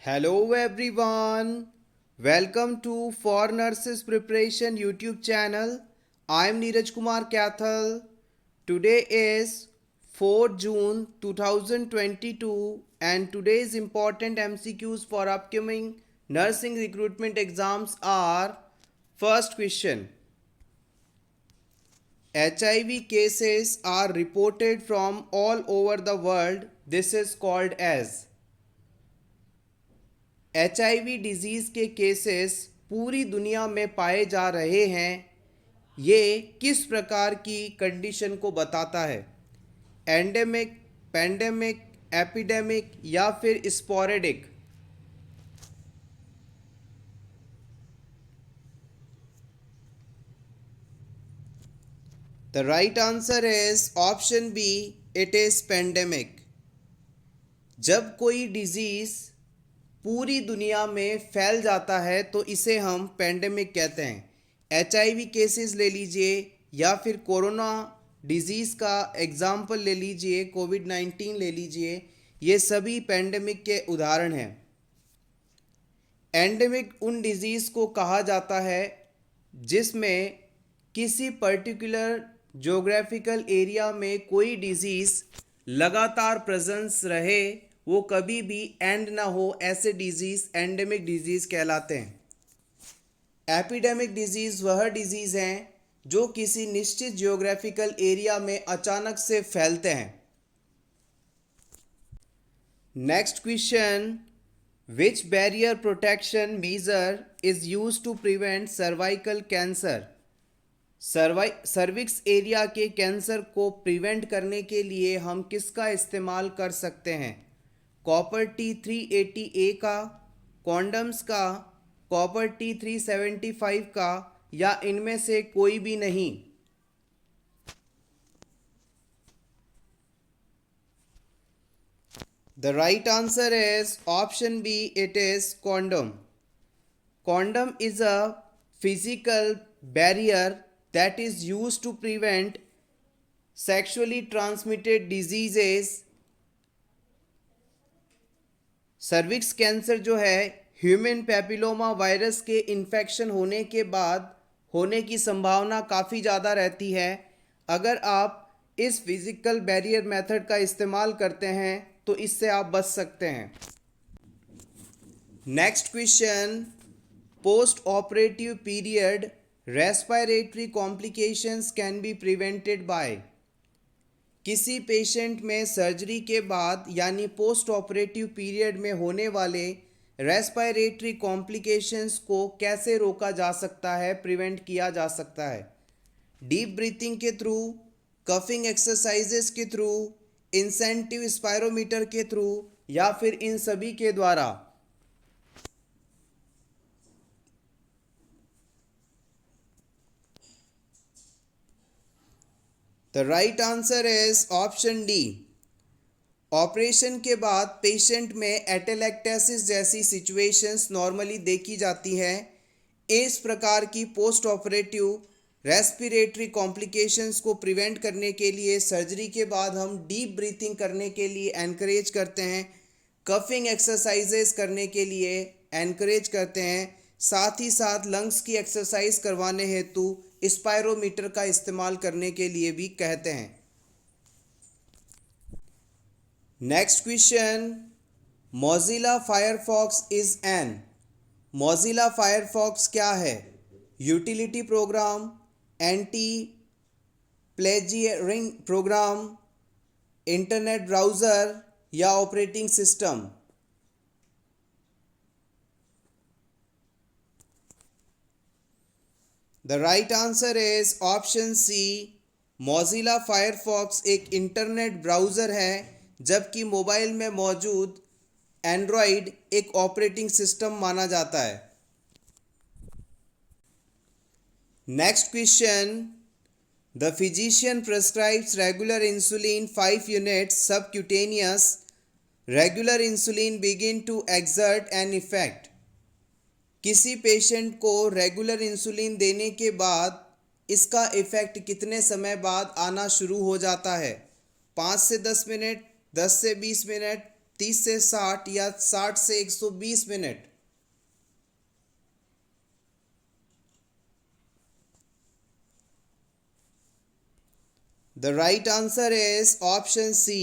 Hello everyone. Welcome to For Nurses Preparation YouTube channel. I am Neeraj Kumar Kathal. Today is 4 June 2022 and today's important MCQs for upcoming nursing recruitment exams are: first question, HIV cases are reported from all over the world. This is called as HIV disease के cases पूरी दुनिया में पाए जा रहे हैं। ये किस प्रकार की कंडीशन को बताता है? एंडेमिक, पेंडेमिक, एपिडेमिक या फिर sporadic? The right answer is option B, it is pandemic. जब कोई डिजीज़ पूरी दुनिया में फैल जाता है तो इसे हम पेंडेमिक कहते हैं। HIV केसेस ले लीजिए या फिर कोरोना डिजीज़ का एग्जाम्पल ले लीजिए, कोविड-19 ले लीजिए, ये सभी पेंडेमिक के उदाहरण हैं। एंडेमिक उन डिजीज़ को कहा जाता है जिसमें किसी पर्टिकुलर ज्योग्राफिकल एरिया में कोई डिजीज़ लगातार प्रेजेंस रहे, वो कभी भी एंड ना हो, ऐसे डिजीज़ एंडेमिक डिजीज़ कहलाते हैं। एपिडेमिक डिजीज़ वह डिजीज़ हैं जो किसी निश्चित ज्योग्राफिकल एरिया में अचानक से फैलते हैं। Next question, which barrier protection measure is use to prevent cervical cancer? Cervix area के कैंसर को प्रिवेंट करने के लिए हम किसका इस्तेमाल कर सकते हैं? कॉपर T380A का, कॉन्डम्स का, कॉपर T375 का या इनमें से कोई भी नहीं? The right answer is option B, it is condom. Condom is a physical barrier that is used to prevent sexually transmitted diseases. Cervix cancer जो है ह्यूमन पैपिलोमा वायरस के इन्फेक्शन होने के बाद होने की संभावना काफ़ी ज़्यादा रहती है। अगर आप इस फिजिकल बैरियर मेथड का इस्तेमाल करते हैं तो इससे आप बच सकते हैं। Next question, post operative period respiratory complications can be prevented by? किसी पेशेंट में सर्जरी के बाद यानी पोस्ट ऑपरेटिव पीरियड में होने वाले रेस्पिरेटरी कॉम्प्लिकेशंस को कैसे रोका जा सकता है, प्रिवेंट किया जा सकता है? डीप ब्रीथिंग के थ्रू, कफिंग एक्सरसाइजेस के थ्रू, इंसेंटिव स्पायरोमीटर के थ्रू या फिर इन सभी के द्वारा? The right answer is option D. Operation के बाद पेशेंट में एटेलेक्टेसिस जैसी सिचुएशंस नॉर्मली देखी जाती हैं। इस प्रकार की पोस्ट ऑपरेटिव रेस्पिरेटरी कॉम्प्लिकेशंस को प्रिवेंट करने के लिए सर्जरी के बाद हम डीप ब्रीथिंग करने के लिए एनकरेज करते हैं, कफिंग एक्सरसाइजेस करने के लिए एनकरेज करते हैं, साथ ही साथ लंग्स की एक्सरसाइज करवाने हेतु स्पायरोमीटर का इस्तेमाल करने के लिए भी कहते हैं। Next question, Mozilla Firefox is an? Mozilla Firefox क्या है? Utility program, anti plagiarising program, internet browser या operating system? The right answer is option C, Mozilla Firefox एक इंटरनेट ब्राउज़र है, जबकि मोबाइल में मौजूद एंड्रॉयड एक ऑपरेटिंग सिस्टम माना जाता है। Next question, the physician prescribes regular insulin 5 units subcutaneous, regular insulin begin to exert an effect? किसी पेशेंट को रेगुलर इंसुलिन देने के बाद इसका इफ़ेक्ट कितने समय बाद आना शुरू हो जाता है? 5 से 10 मिनट, 10 से 20 मिनट, 30 से 60 या 60 से 120 minute. The right answer is option C.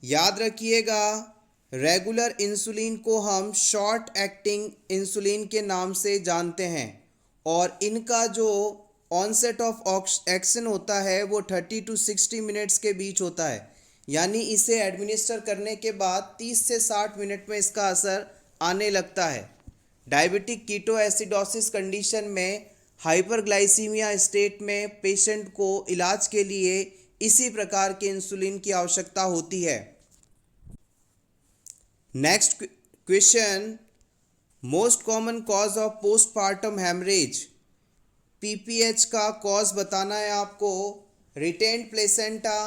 याद रखिएगा, रेगुलर इंसुलिन को हम शॉर्ट एक्टिंग इंसुलिन के नाम से जानते हैं और इनका जो ऑनसेट ऑफ एक्शन होता है वो 30 to 60 मिनट्स के बीच होता है, यानी इसे एडमिनिस्टर करने के बाद 30 से 60 मिनट में इसका असर आने लगता है। डायबिटिक कीटोएसिडोसिस कंडीशन में हाइपरग्लाइसीमिया स्टेट में पेशेंट को इलाज के लिए इसी प्रकार के इंसुलिन की आवश्यकता होती है। Next question, most common cause of postpartum haemorrhage. PPH का कॉज बताना है आपको। Retained placenta,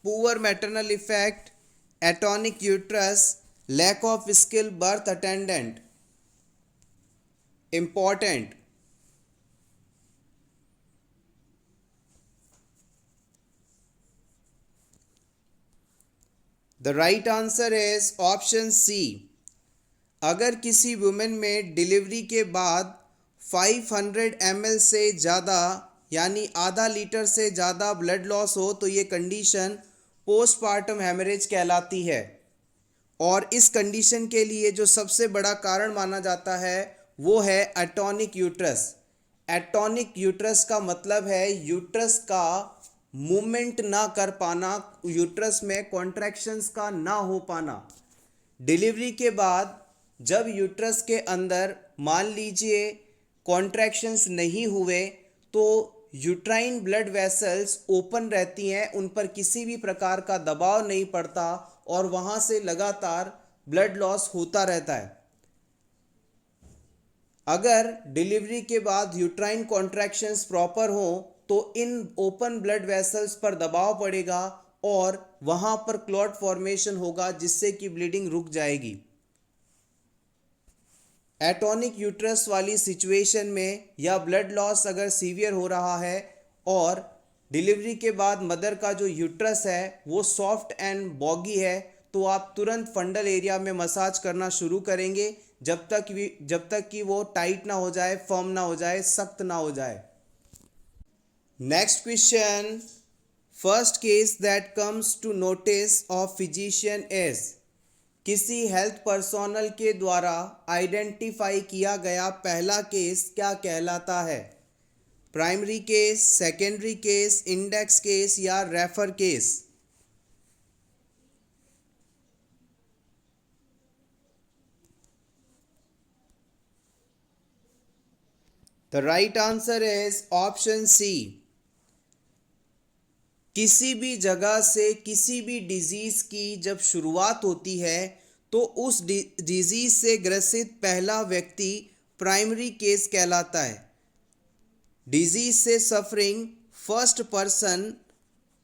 poor maternal effect, atonic uterus, lack of skill birth attendant. Important, the right answer is option C. अगर किसी वुमेन में डिलीवरी के बाद 500 ml से ज़्यादा यानी आधा लीटर से ज़्यादा ब्लड लॉस हो तो ये कंडीशन पोस्टपार्टम हेमरेज कहलाती है। और इस कंडीशन के लिए जो सबसे बड़ा कारण माना जाता है वो है एटॉनिक यूट्रस। एटॉनिक यूट्रस का मतलब है यूट्रस का मूवमेंट ना कर पाना, यूट्रस में कॉन्ट्रैक्शंस का ना हो पाना। डिलीवरी के बाद जब यूट्रस के अंदर मान लीजिए कॉन्ट्रैक्शंस नहीं हुए तो यूट्राइन ब्लड वेसल्स ओपन रहती हैं, उन पर किसी भी प्रकार का दबाव नहीं पड़ता और वहाँ से लगातार ब्लड लॉस होता रहता है। अगर डिलीवरी के बाद यूट्राइन कॉन्ट्रैक्शंस प्रॉपर हो तो इन ओपन ब्लड वेसल्स पर दबाव पड़ेगा और वहाँ पर क्लॉट फॉर्मेशन होगा जिससे कि ब्लीडिंग रुक जाएगी। एटॉनिक यूट्रस वाली सिचुएशन में या ब्लड लॉस अगर सीवियर हो रहा है और डिलीवरी के बाद मदर का जो यूट्रस है वो सॉफ्ट एंड बॉगी है तो आप तुरंत फंडल एरिया में मसाज करना शुरू करेंगे जब तक कि वो टाइट ना हो जाए, फर्म ना हो जाए, सख्त ना हो जाए। Next question, first case that comes to notice of physician is. किसी हेल्थ पर्सोनल के द्वारा आइडेंटिफाई किया गया पहला केस क्या कहलाता है? Primary case, secondary case, index case या refer case? The right answer is option C. किसी भी जगह से किसी भी डिजीज की जब शुरुआत होती है तो उस डिजीज से ग्रसित पहला व्यक्ति प्राइमरी केस कहलाता है। डिजीज से suffering first person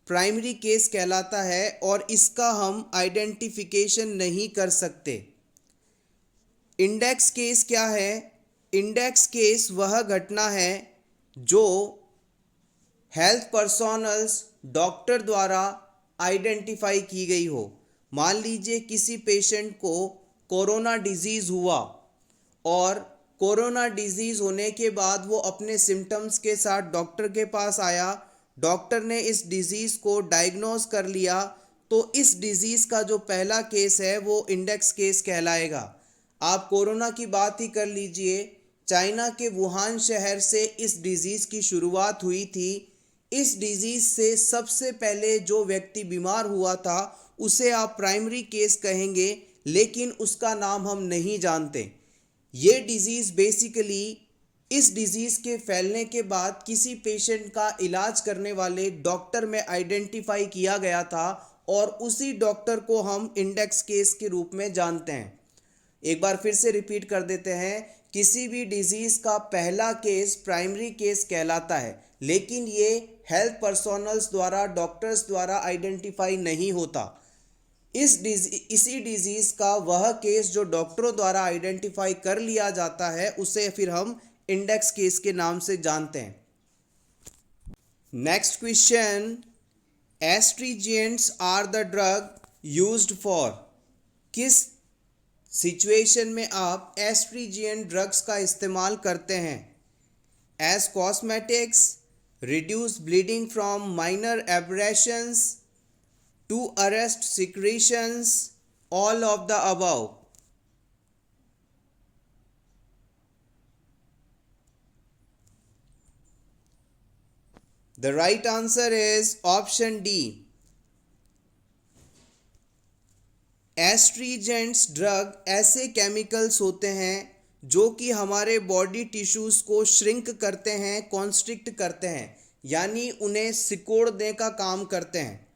primary case कहलाता है और इसका हम आइडेंटिफिकेशन नहीं कर सकते। इंडेक्स केस क्या है? इंडेक्स केस वह घटना है जो हेल्थ पर्सोनल्स डॉक्टर द्वारा आइडेंटिफाई की गई हो। मान लीजिए किसी पेशेंट को कोरोना डिजीज़ हुआ और कोरोना डिजीज़ होने के बाद वो अपने सिम्टम्स के साथ डॉक्टर के पास आया, डॉक्टर ने इस डिज़ीज़ को डायग्नोज कर लिया तो इस डिज़ीज़ का जो पहला केस है वो इंडेक्स केस कहलाएगा। आप कोरोना की बात ही कर लीजिए, चाइना के वुहान शहर से इस डिज़ीज़ की शुरुआत हुई थी। इस डिजीज़ से सबसे पहले जो व्यक्ति बीमार हुआ था उसे आप प्राइमरी केस कहेंगे, लेकिन उसका नाम हम नहीं जानते। ये डिजीज़ बेसिकली इस डिजीज़ के फैलने के बाद किसी पेशेंट का इलाज करने वाले डॉक्टर में आइडेंटिफाई किया गया था और उसी डॉक्टर को हम इंडेक्स केस के रूप में जानते हैं। एक बार फिर से रिपीट कर देते हैं, किसी भी डिजीज़ का पहला केस प्राइमरी केस कहलाता है, लेकिन ये हेल्थ पर्सोनल्स द्वारा, डॉक्टर्स द्वारा आइडेंटिफाई नहीं होता। इसी डिजीज़ का वह केस जो डॉक्टरों द्वारा आइडेंटिफाई कर लिया जाता है उसे फिर हम इंडेक्स केस के नाम से जानते हैं। Next question, astringents are the drug used for. किस सिचुएशन में आप एस्ट्रीजियन ड्रग्स का इस्तेमाल करते हैं? As cosmetics, reduce bleeding from minor abrasions, to arrest secretions, all of the above. The right answer is option D. Astringents drug ऐसे chemicals होते हैं जो कि हमारे बॉडी टिश्यूज़ को श्रिंक करते हैं, कॉन्स्ट्रिक्ट करते हैं, यानी उन्हें सिकोड़ने का काम करते हैं।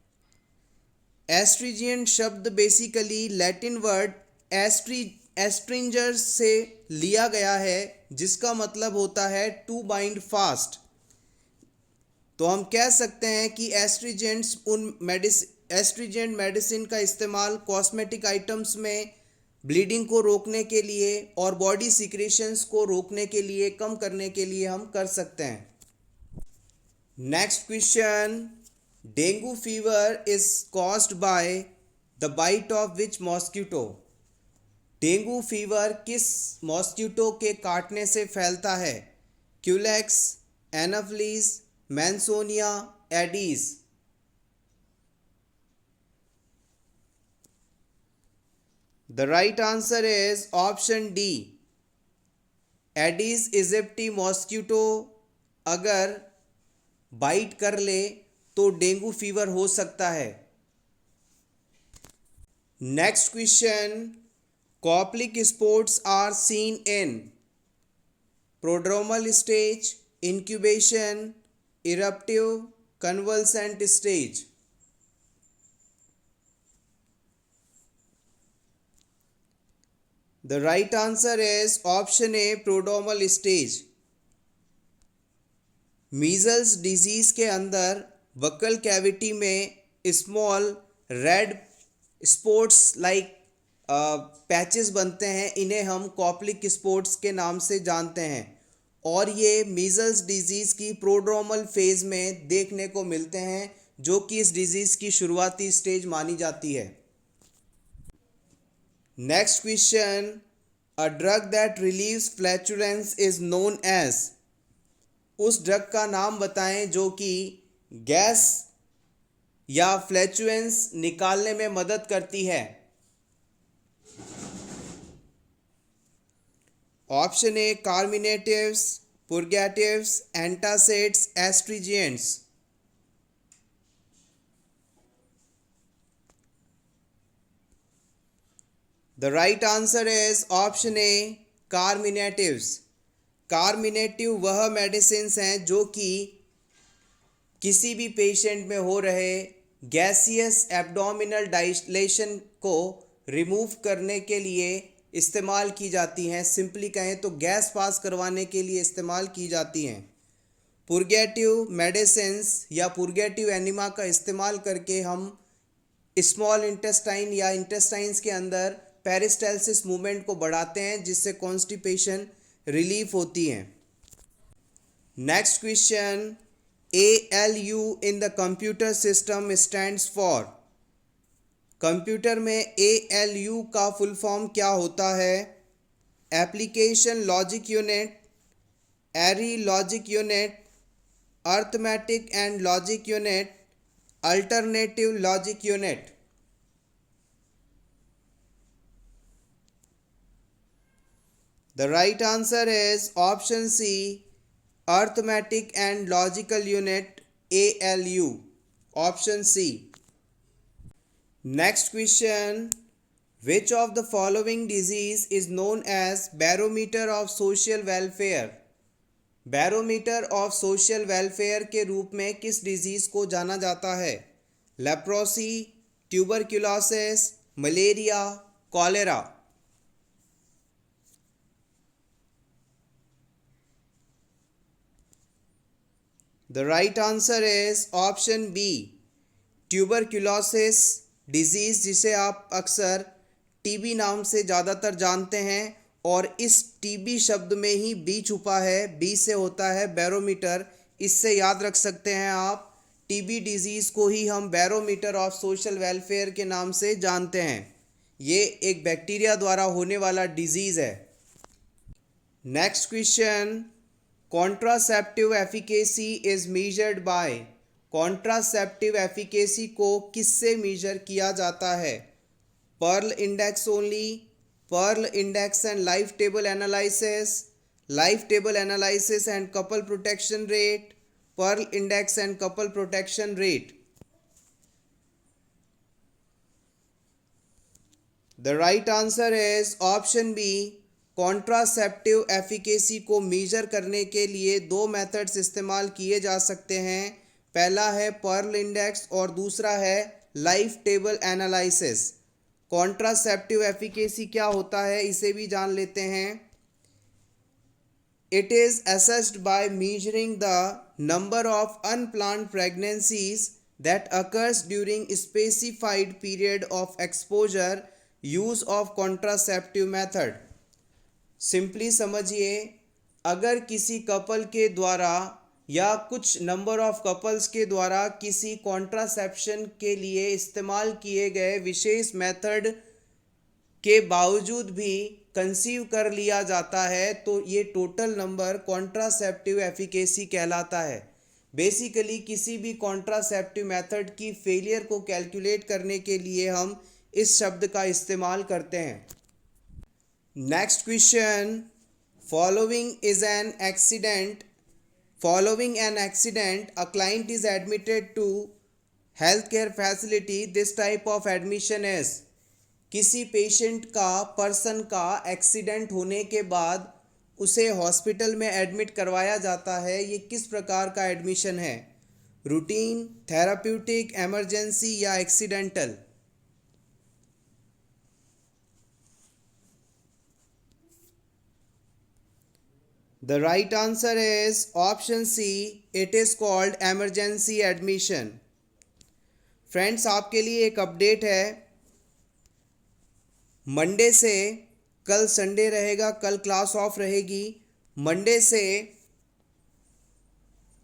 एस्ट्रीजेंट शब्द बेसिकली लैटिन वर्ड एस्ट्रिंजर से लिया गया है, जिसका मतलब होता है टू बाइंड फास्ट। तो हम कह सकते हैं कि एस्ट्रीजेंट मेडिसिन का इस्तेमाल कॉस्मेटिक आइटम्स में ब्लीडिंग को रोकने के लिए और बॉडी सिक्रेशंस को रोकने के लिए, कम करने के लिए हम कर सकते हैं। Next question, dengue fever is caused by the bite of which mosquito? Dengue fever किस मॉस्किटो के काटने से फैलता है? Culex, Anopheles, Mansonia, Aedes. The right answer is option D. Aedes aegypti mosquito अगर बाइट कर ले तो डेंगू फीवर हो सकता है। Next question, Koplik spots are seen in prodromal stage, incubation, eruptive, convalescent stage. The right answer is option A, prodromal stage. Measles disease के अंदर वक्कल cavity में small red spots like patches बनते हैं, इन्हें हम कॉप्लिक स्पॉट्स के नाम से जानते हैं और ये मीजल्स डिजीज़ की प्रोड्रोमल फेज़ में देखने को मिलते हैं, जो कि इस डिजीज़ की शुरुआती स्टेज मानी जाती है। Next question, a drug that relieves flatulence is known as. उस ड्रग का नाम बताएं जो कि गैस या फ्लैचुलेंस निकालने में मदद करती है। Option A, carminatives, purgatives, antacids, astringents. The right answer is option A, carminatives. Carminative वह मेडिसिन्स हैं जो कि किसी भी पेशेंट में हो रहे गैसियस एब्डोमिनल डायलेशन को रिमूव करने के लिए इस्तेमाल की जाती हैं। सिंपली कहें तो गैस पास करवाने के लिए इस्तेमाल की जाती हैं। पुर्गेटिव मेडिसिन्स या पुर्गेटिव एनिमा का इस्तेमाल करके हम स्मॉल इंटेस्टाइन या इंटेस्टाइन्स के अंदर पेरिस्टालसिस मूवमेंट को बढ़ाते हैं, जिससे कॉन्स्टिपेशन रिलीफ होती है। Next question, ALU in the computer system stands for. Computer में ALU का फुल फॉर्म क्या होता है? Application logic unit, array logic unit, arithmetic and logic unit, alternative logic unit. The right answer is option C, arithmetic and logical unit, ALU. Option C. Next question, which of the following disease is known as barometer of social welfare? Barometer of social welfare के रूप में किस disease को जाना जाता है? Leprosy, tuberculosis, malaria, cholera. The right answer is option B, tuberculosis disease, जिसे आप अक्सर टीबी नाम से ज़्यादातर जानते हैं और इस टीबी शब्द में ही बी छुपा है। बी से होता है बैरोमीटर, इससे याद रख सकते हैं आप। टीबी डिजीज़ को ही हम बैरोमीटर ऑफ सोशल वेलफेयर के नाम से जानते हैं। ये एक बैक्टीरिया द्वारा होने वाला डिजीज़ है। Next question, contraceptive efficacy is measured by. Contraceptive efficacy को किससे मेजर किया जाता है? Pearl index only, Pearl index and life table analysis, life table analysis and couple protection rate, Pearl index and couple protection rate. The right answer is option B. Contraceptive efficacy को measure करने के लिए दो methods इस्तेमाल किए जा सकते हैं। पहला है पर्ल इंडेक्स और दूसरा है life table analysis. Contraceptive efficacy क्या होता है इसे भी जान लेते हैं। It is assessed by measuring the number of unplanned pregnancies that occurs during specified period of exposure use of contraceptive method. Simply समझिए, अगर किसी कपल के द्वारा या कुछ नंबर ऑफ कपल्स के द्वारा किसी कॉन्ट्रासेप्शन के लिए इस्तेमाल किए गए विशेष मेथड के बावजूद भी कंसीव कर लिया जाता है तो ये टोटल नंबर कॉन्ट्रासेप्टिव एफिकेसी कहलाता है। बेसिकली किसी भी कॉन्ट्रासेप्टिव मेथड की फेलियर को कैलकुलेट करने के लिए हम इस शब्द का इस्तेमाल करते हैं। Next question, following is an accident. Following an accident, a client is admitted to healthcare facility. This type of admission is। किसी पेशेंट का पर्सन का एक्सीडेंट होने के बाद उसे हॉस्पिटल में एडमिट करवाया जाता है, ये किस प्रकार का एडमिशन है? रूटीन, थेराप्यूटिक, एमरजेंसी या accidental? The right answer is option C. It is called emergency admission. Friends, आपके लिए एक अपडेट है। मंडे से, कल संडे रहेगा, कल क्लास ऑफ रहेगी। मंडे से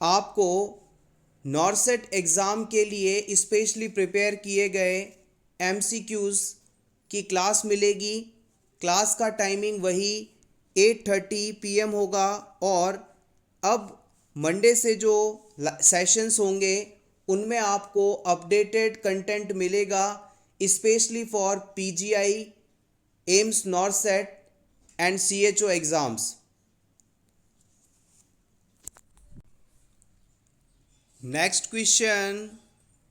आपको नॉर्सेट एग्ज़ाम के लिए स्पेशली प्रिपेयर किए गए MCQs की क्लास मिलेगी। क्लास का टाइमिंग वही 8:30 PM होगा और अब मंडे से जो सेशंस होंगे उनमें आपको अपडेटेड कंटेंट मिलेगा specially for PGI, AIIMS, नॉर्सेट and CHO exams. Next question,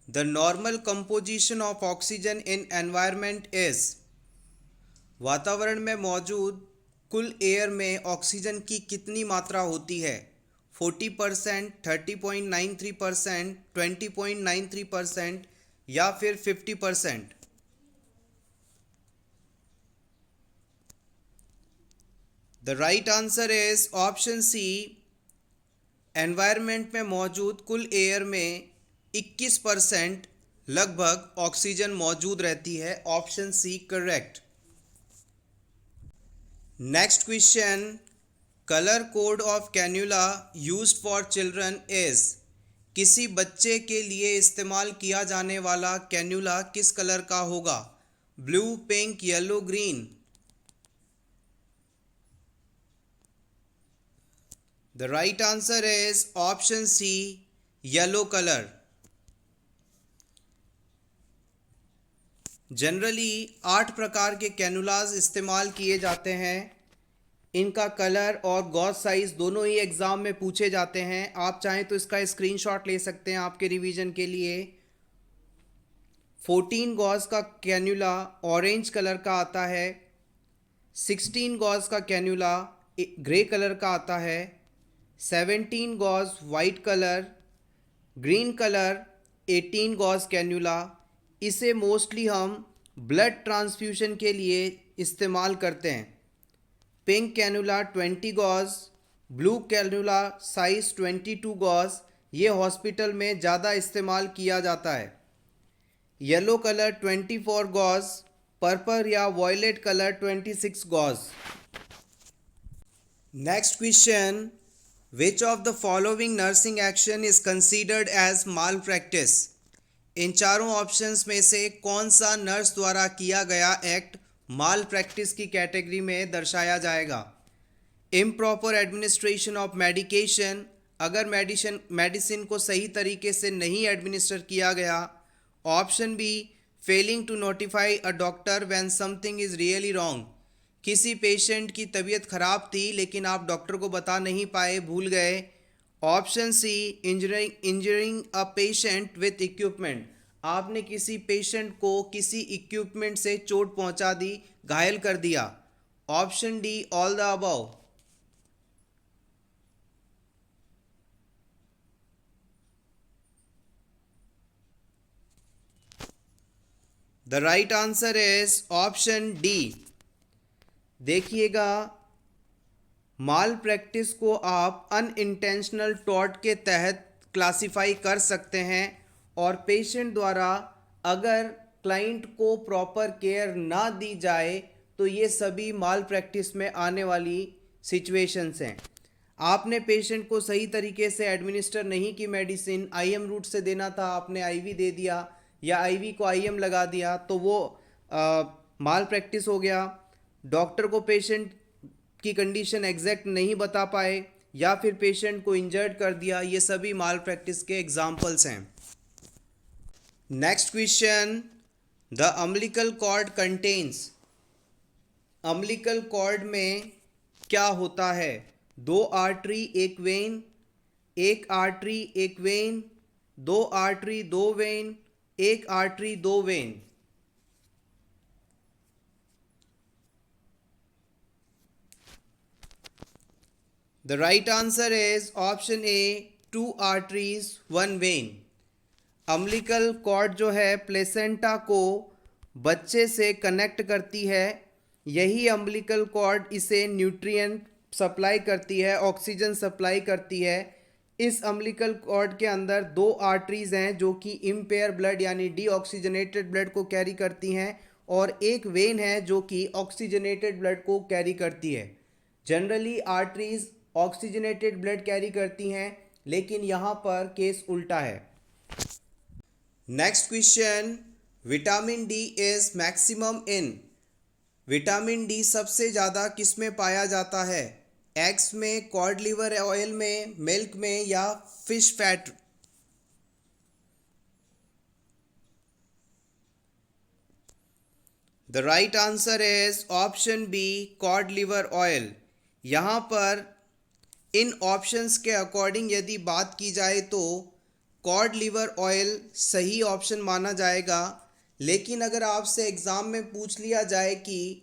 the normal composition of oxygen in environment is. वातावरण में मौजूद कुल एयर में ऑक्सीजन की कितनी मात्रा होती है? 40%, 30.93%, 20.93% या फिर 50%? The right answer is option C. Environment में मौजूद कुल एयर में 21% लगभग ऑक्सीजन मौजूद रहती है। Option C correct. Next question, colour code of cannula used for children is. किसी बच्चे के लिए इस्तेमाल किया जाने वाला कैन्यूला किस कलर का होगा? Blue, pink, yellow, green? The right answer is option C, yellow colour. Generally 8 प्रकार के कैनुलाज इस्तेमाल किए जाते हैं। इनका कलर और गॉज साइज़ दोनों ही एग्ज़ाम में पूछे जाते हैं। आप चाहें तो इसका स्क्रीनशॉट ले सकते हैं आपके रिवीजन के लिए। 14 गॉज का कैन्यूला ऑरेंज कलर का आता है, 16 गॉज का कैन्यूला ग्रे कलर का आता है, 17 gauge white colour, green colour 18 gauge cannula. इसे मोस्टली हम ब्लड ट्रांसफ्यूशन के लिए इस्तेमाल करते हैं। Pink cannula 20 gauge, blue cannula size 22 gauge, ये हॉस्पिटल में ज़्यादा इस्तेमाल किया जाता है। येलो कलर 24 गॉज, पर्पल या violet colour 26 gauge. Next question, which of the following nursing action is considered as malpractice? इन चारों ऑप्शंस में से कौन सा नर्स द्वारा किया गया एक्ट माल प्रैक्टिस की कैटेगरी में दर्शाया जाएगा? इम्प्रॉपर एडमिनिस्ट्रेशन ऑफ मेडिकेशन, अगर मेडिसिन को सही तरीके से नहीं एडमिनिस्टर किया गया। Option B, failing to notify a doctor when something is really wrong, किसी पेशेंट की तबीयत खराब थी लेकिन आप डॉक्टर को बता नहीं पाए, भूल गए। Option C, injuring a patient with equipment, आपने किसी पेशेंट को किसी इक्विपमेंट से चोट पहुंचा दी, घायल कर दिया। Option D, all the above. The right answer is option D. देखिएगा, माल प्रैक्टिस को आप अनइंटेंशनल टॉर्ट के तहत क्लासिफाई कर सकते हैं और पेशेंट द्वारा अगर क्लाइंट को प्रॉपर केयर ना दी जाए तो ये सभी माल प्रैक्टिस में आने वाली सिचुएशंस हैं। आपने पेशेंट को सही तरीके से एडमिनिस्टर नहीं की मेडिसिन, आईएम रूट से देना था आपने आईवी दे दिया या आईवी को आईएम लगा दिया, तो वो माल प्रैक्टिस हो गया। डॉक्टर को पेशेंट की कंडीशन एग्जैक्ट नहीं बता पाए या फिर पेशेंट को इंजर्ड कर दिया, ये सभी माल प्रैक्टिस के एग्जाम्पल्स हैं। Next question, the umbilical cord contains, umbilical cord में क्या होता है? 2 artery 1 vein, 1 artery 1 vein, 2 artery 2 vein, 1 artery 2 vein. The right answer is option A, 2 arteries 1 vein। Umbilical cord जो है प्लेसेंटा को बच्चे से कनेक्ट करती है, यही अम्बिलिकल कॉर्ड इसे न्यूट्रिएंट सप्लाई करती है, ऑक्सीजन सप्लाई करती है। इस अम्बिलिकल कॉर्ड के अंदर 2 आर्टरीज हैं जो कि इम्पेयर ब्लड यानी डीऑक्सीजनेटेड ब्लड को कैरी करती हैं और एक वेन है जो कि ऑक्सीजनेटेड ब्लड को कैरी करती है। Generally arteries oxygenated blood carry करती हैं, लेकिन यहाँ पर केस उल्टा है। Next question, vitamin D is maximum in, vitamin D सबसे ज़्यादा किस में पाया जाता है? एग्स में, कॉड लिवर ऑयल में, मिल्क में या fish fat? The right answer is option B, cod liver oil. यहाँ पर इन ऑप्शंस के अकॉर्डिंग यदि बात की जाए तो कॉड लिवर ऑयल सही ऑप्शन माना जाएगा, लेकिन अगर आपसे एग्ज़ाम में पूछ लिया जाए कि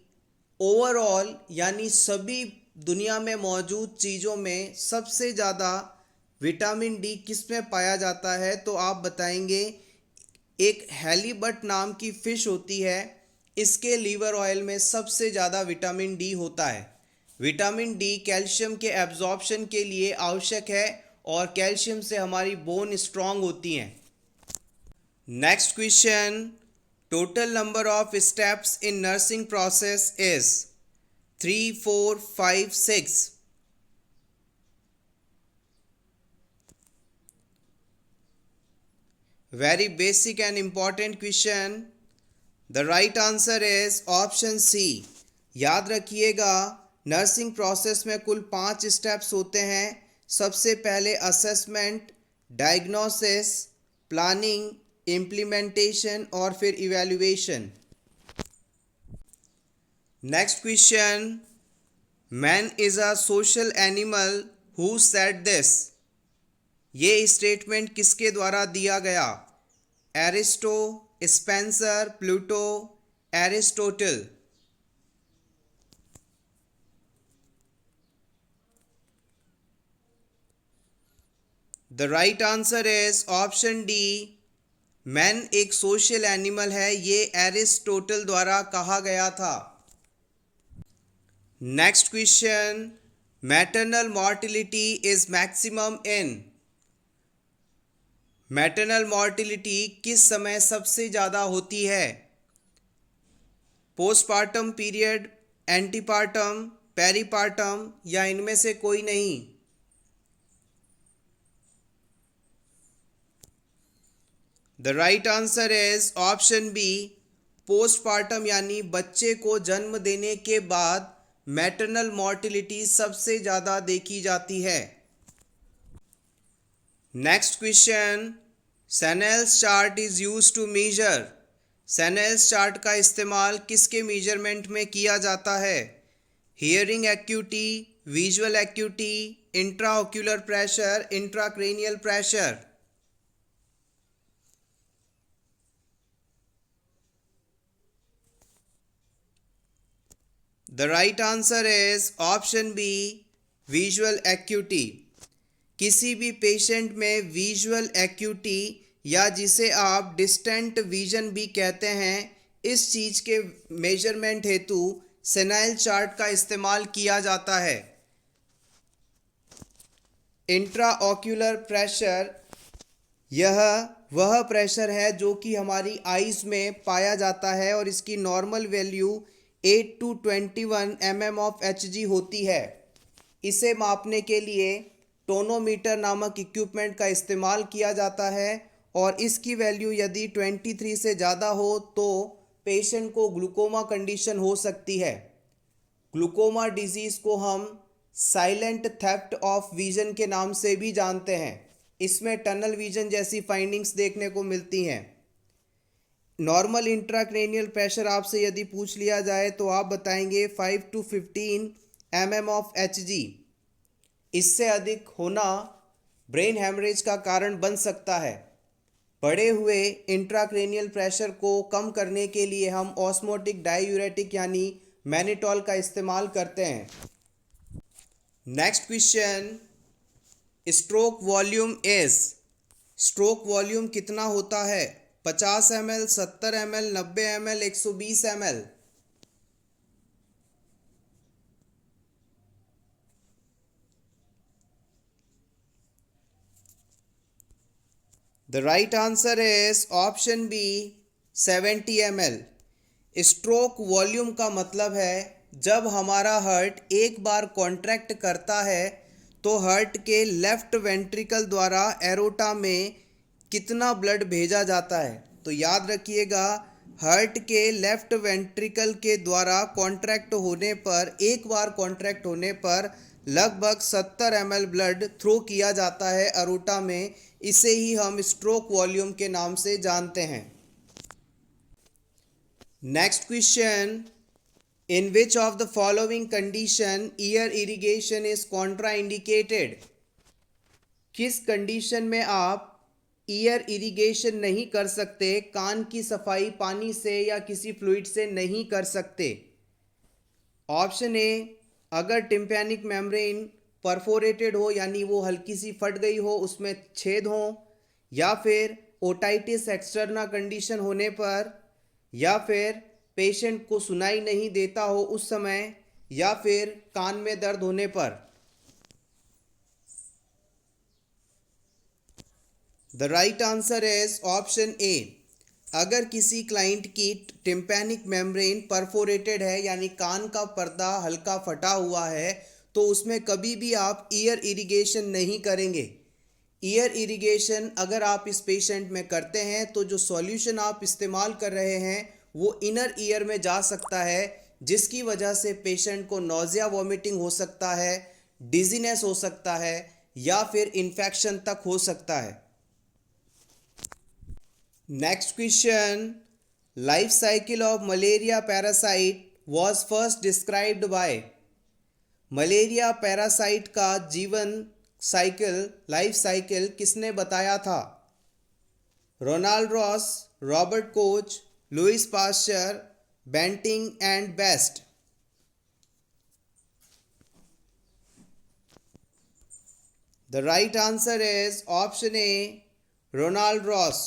ओवरऑल यानी सभी दुनिया में मौजूद चीज़ों में सबसे ज़्यादा विटामिन डी किस में पाया जाता है, तो आप बताएंगे एक हैलीबट नाम की फ़िश होती है, इसके लीवर ऑयल में सबसे ज़्यादा विटामिन डी होता है। विटामिन डी कैल्शियम के एब्जॉर्प्शन के लिए आवश्यक है और कैल्शियम से हमारी बोन स्ट्रांग होती हैं। Next question, total number of steps in nursing process is 3, 4, 5, 6। Very basic and important question. The right answer is option C. याद रखिएगा, नर्सिंग प्रोसेस में कुल 5 स्टेप्स होते हैं। सबसे पहले असेसमेंट, डायग्नोसिस, प्लानिंग, इम्प्लीमेंटेशन और फिर evaluation. Next question, man is a social animal who said this, ये स्टेटमेंट किसके द्वारा दिया गया? Aristo, Spencer, Pluto, Aristotle? The right answer is option D, man एक सोशल एनिमल है, ये एरिस्टोटल द्वारा कहा गया था। Next question, maternal mortality is maximum in, maternal mortality किस समय सबसे ज़्यादा होती है? पोस्टपार्टम पीरियड, एंटीपार्टम, पेरीपार्टम या इनमें से कोई नहीं? The right answer is option B, postpartum यानी बच्चे को जन्म देने के बाद मैटरनल मॉर्टिलिटी सबसे ज़्यादा देखी जाती है। Next question, Snellen's chart is use to measure. Snellen's chart का इस्तेमाल किसके मेजरमेंट में किया जाता है? Hearing acuity, visual acuity, intraocular pressure, intracranial pressure. The right answer is option B, visual acuity. किसी भी पेशेंट में विजुअल एक्यूटी या जिसे आप डिस्टेंट विजन भी कहते हैं, इस चीज़ के मेजरमेंट हेतु सेनाइल चार्ट का इस्तेमाल किया जाता है। इंट्राओक्यूलर प्रेशर यह वह प्रेशर है जो कि हमारी आइज़ में पाया जाता है और इसकी normal value 8 to 21 mm of Hg होती है। इसे मापने के लिए टोनोमीटर नामक इक्विपमेंट का इस्तेमाल किया जाता है और इसकी वैल्यू यदि 23 से ज़्यादा हो तो पेशेंट को ग्लूकोमा कंडीशन हो सकती है। ग्लूकोमा डिजीज़ को हम साइलेंट थेफ्ट ऑफ विजन के नाम से भी जानते हैं। इसमें टनल विजन जैसी फाइंडिंग्स देखने को मिलती हैं। नॉर्मल इंट्राक्रेनियल प्रेशर आपसे यदि पूछ लिया जाए तो आप बताएंगे 5 to 15 mm ऑफ Hg। इससे अधिक होना ब्रेन हेमरेज का कारण बन सकता है। बढ़े हुए इंट्राक्रेनियल प्रेशर को कम करने के लिए हम ऑस्मोटिक डाययूरेटिक यानी मैनिटॉल का इस्तेमाल करते हैं। Next question, stroke volume is. Stroke volume कितना होता है? 50 ml, 70 ml, 90 ml, 120 ml। The right answer is option B, 70 ml। Stroke volume का मतलब है जब हमारा हार्ट एक बार कॉन्ट्रैक्ट करता है तो हार्ट के लेफ्ट वेंट्रिकल द्वारा एरोटा में कितना ब्लड भेजा जाता है। तो याद रखिएगा, हार्ट के लेफ्ट वेंट्रिकल के द्वारा कॉन्ट्रैक्ट होने पर, एक बार कॉन्ट्रैक्ट होने पर लगभग 70 ml ब्लड थ्रो किया जाता है एरोटा में। इसे ही हम स्ट्रोक वॉल्यूम के नाम से जानते हैं। Next question, in which of the following condition year irrigation is contraindicated. किस कंडीशन में आप ईयर इरिगेशन नहीं कर सकते, कान की सफाई पानी से या किसी फ्लूइड से नहीं कर सकते? ऑप्शन ए, अगर टिम्पैनिक मेम्ब्रेन परफोरेटेड हो यानी वो हल्की सी फट गई हो, उसमें छेद हो, या फिर ओटाइटिस एक्सटर्ना कंडीशन होने पर, या फिर पेशेंट को सुनाई नहीं देता हो उस समय, या फिर कान में दर्द होने पर। The right answer is option ए। अगर किसी क्लाइंट की टिम्पैनिक मेम्ब्रेन परफोरेटेड है यानी कान का पर्दा हल्का फटा हुआ है तो उसमें कभी भी आप ईयर इरिगेशन नहीं करेंगे। ईयर इरिगेशन अगर आप इस पेशेंट में करते हैं तो जो सॉल्यूशन आप इस्तेमाल कर रहे हैं वो इनर ईयर में जा सकता है, जिसकी वजह से पेशेंट को नोज़िया वॉमिटिंग हो सकता है, डिजीनेस हो सकता है या फिर इन्फेक्शन तक हो सकता है। Next question, life cycle of malaria parasite was first described by। Malaria parasite का जीवन साइकिल, लाइफ साइकिल किसने बताया था? Ronald Ross, Robert Koch, Louis Pasteur, Banting and Best. The right answer is option A, Ronald Ross.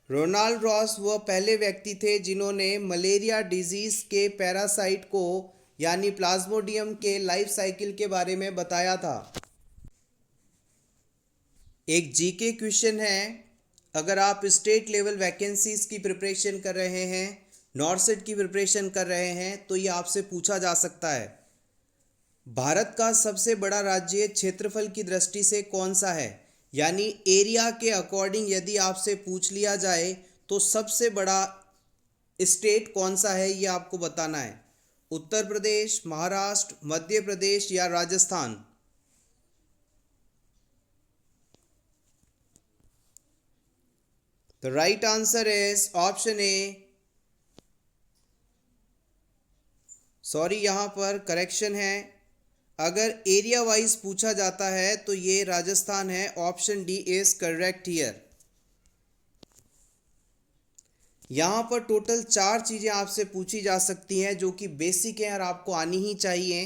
Ronald Ross वह पहले व्यक्ति थे जिन्होंने मलेरिया डिजीज़ के पैरासाइट को यानी प्लाज्मोडियम के लाइफ साइकिल के बारे में बताया था। एक जीके क्वेश्चन है, अगर आप स्टेट लेवल वैकेंसीज़ की प्रिपरेशन कर रहे हैं, नॉर्सेट की प्रिपरेशन कर रहे हैं तो ये आपसे पूछा जा सकता है। भारत का सबसे बड़ा राज्य क्षेत्रफल की दृष्टि से कौन सा है? यानी एरिया के अकॉर्डिंग यदि आपसे पूछ लिया जाए तो सबसे बड़ा स्टेट कौन सा है ये आपको बताना है। उत्तर प्रदेश, महाराष्ट्र, मध्य प्रदेश या Rajasthan. The right answer is option A. Sorry, यहाँ पर करेक्शन है। अगर एरिया वाइज पूछा जाता है तो ये राजस्थान है। Option D is correct here. यहाँ पर टोटल 4 चीज़ें आपसे पूछी जा सकती हैं जो कि बेसिक हैं और आपको आनी ही चाहिए।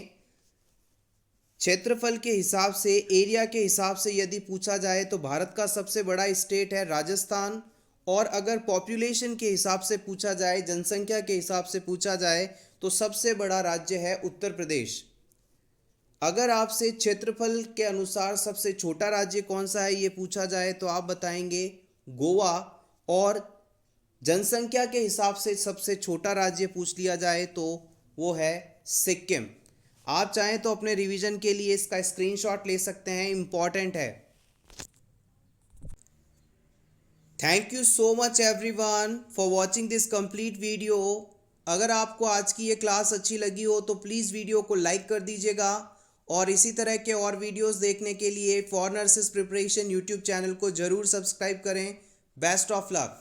क्षेत्रफल के हिसाब से, एरिया के हिसाब से यदि पूछा जाए तो भारत का सबसे बड़ा स्टेट है राजस्थान। और अगर पॉपुलेशन के हिसाब से पूछा जाए, जनसंख्या के हिसाब से पूछा जाए तो सबसे बड़ा राज्य है उत्तर प्रदेश। अगर आपसे क्षेत्रफल के अनुसार सबसे छोटा राज्य कौन सा है ये पूछा जाए तो आप बताएंगे गोवा। और जनसंख्या के हिसाब से सबसे छोटा राज्य पूछ लिया जाए तो वो है सिक्किम। आप चाहें तो अपने रिवीजन के लिए इसका स्क्रीनशॉट ले सकते हैं, इंपॉर्टेंट है। Thank you so much everyone for watching this complete video. अगर आपको आज की ये क्लास अच्छी लगी हो तो प्लीज़ वीडियो को लाइक कर दीजिएगा और इसी तरह के और वीडियोस देखने के लिए for nurses preparation YouTube channel को ज़रूर सब्सक्राइब करें। Best of luck.